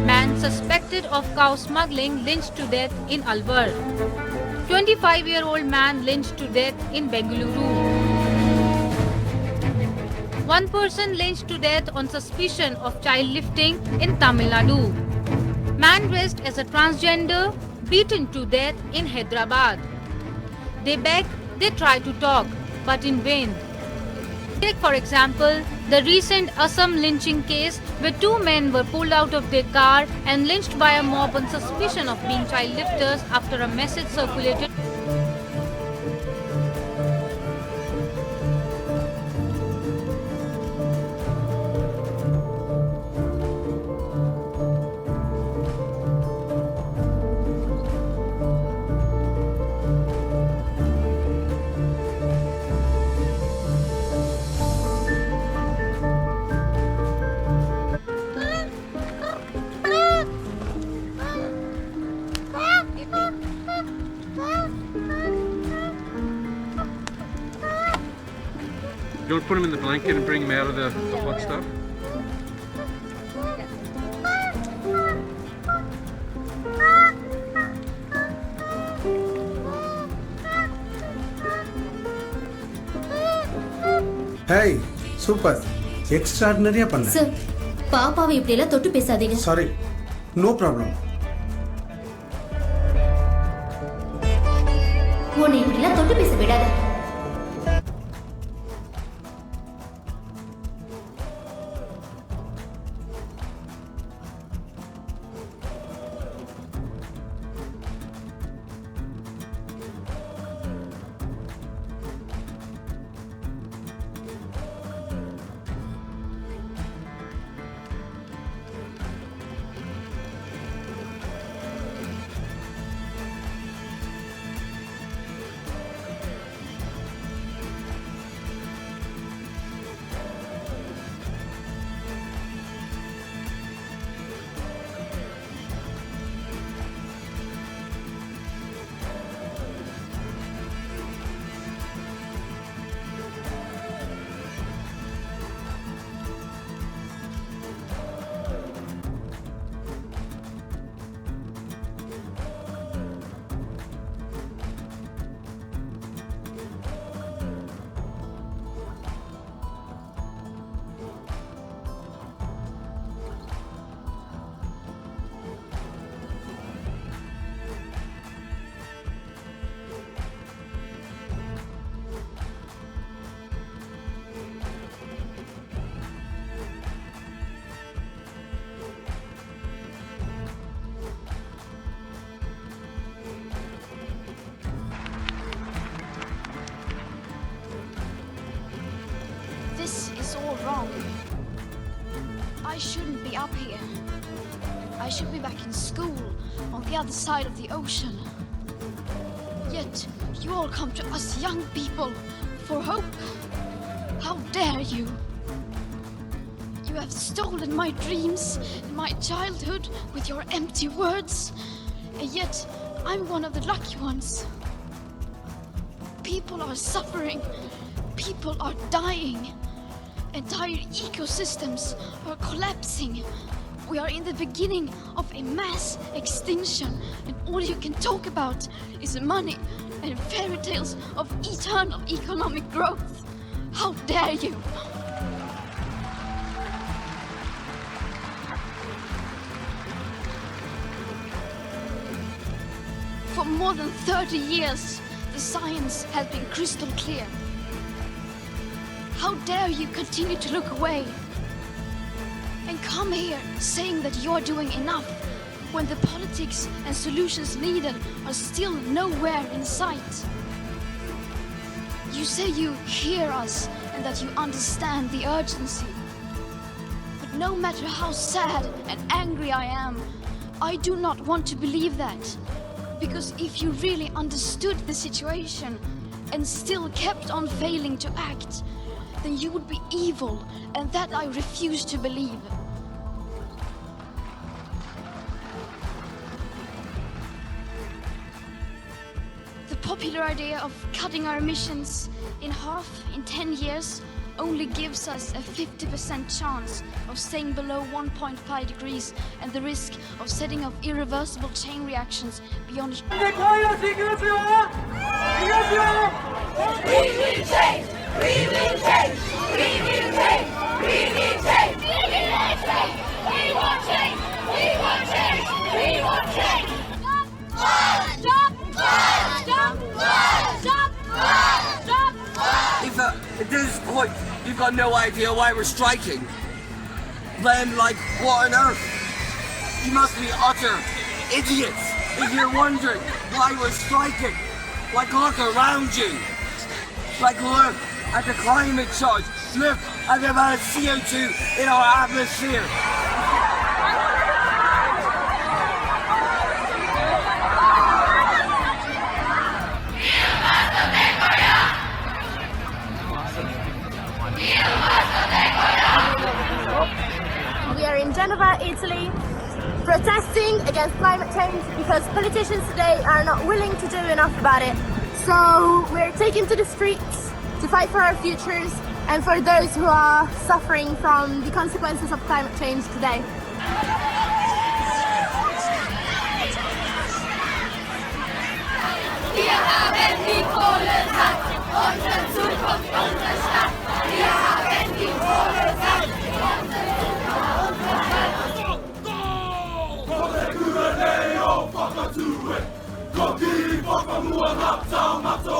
Man suspected of cow smuggling lynched to death in Alwar. 25-year-old man lynched to death in Bengaluru. One person lynched to death on suspicion of child lifting in Tamil Nadu. Man dressed as a transgender beaten to death in Hyderabad. They beg, they try to talk, but in vain. Take for example the recent Assam lynching case where two men were pulled out of their car and lynched by a mob on suspicion of being child lifters after a message circulated. You want to put him in the blanket and bring him out of the hot stuff? Hey, super. Extraordinary பண்ண. Sir, பாப்பாவை இப்படி எல்லாம் தொட்டு பேசாதீங்க. Sorry. No problem. உன்னை இப்படி எல்லாம் தொட்டு பேச விடாத. This is all wrong. I shouldn't be up here. I should be back in school on the other side of the ocean. Yet you all come to us young people for hope. How dare you? You have stolen my dreams and my childhood with your empty words. And yet I'm one of the lucky ones. People are suffering. People are dying. Entire ecosystems are collapsing. We are in the beginning of a mass extinction, and all you can talk about is money and fairy tales of eternal economic growth. How dare you? For more than 30 years, the science has been crystal clear. How dare you continue to look away and come here saying that you're doing enough when the politics and solutions needed are still nowhere in sight? You say you hear us and that you understand the urgency. But no matter how sad and angry I am, I do not want to believe that. Because if you really understood the situation and still kept on failing to act, then you would be evil, and that I refuse to believe. The popular idea of cutting our emissions in half in 10 years only gives us a 50% chance of staying below 1.5 degrees and the risk of setting off irreversible chain reactions beyond. If at this point you've got no idea why we're striking, then like what on earth? You must be utter idiots if you're wondering why we're striking. Like look around you. Like look at the climate change. Look at the amount of CO2 in our atmosphere. We are in Genova, Italy, protesting against climate change because politicians today are not willing to do enough about it. So we're taking to the streets to fight for our futures and for those who are suffering from the consequences of climate change today. Wir haben die Kohle satt, unsere Zukunft, unsere Stadt. Wir haben die Kohle satt, unsere Zukunft, unsere Stadt. Go! Go! Go!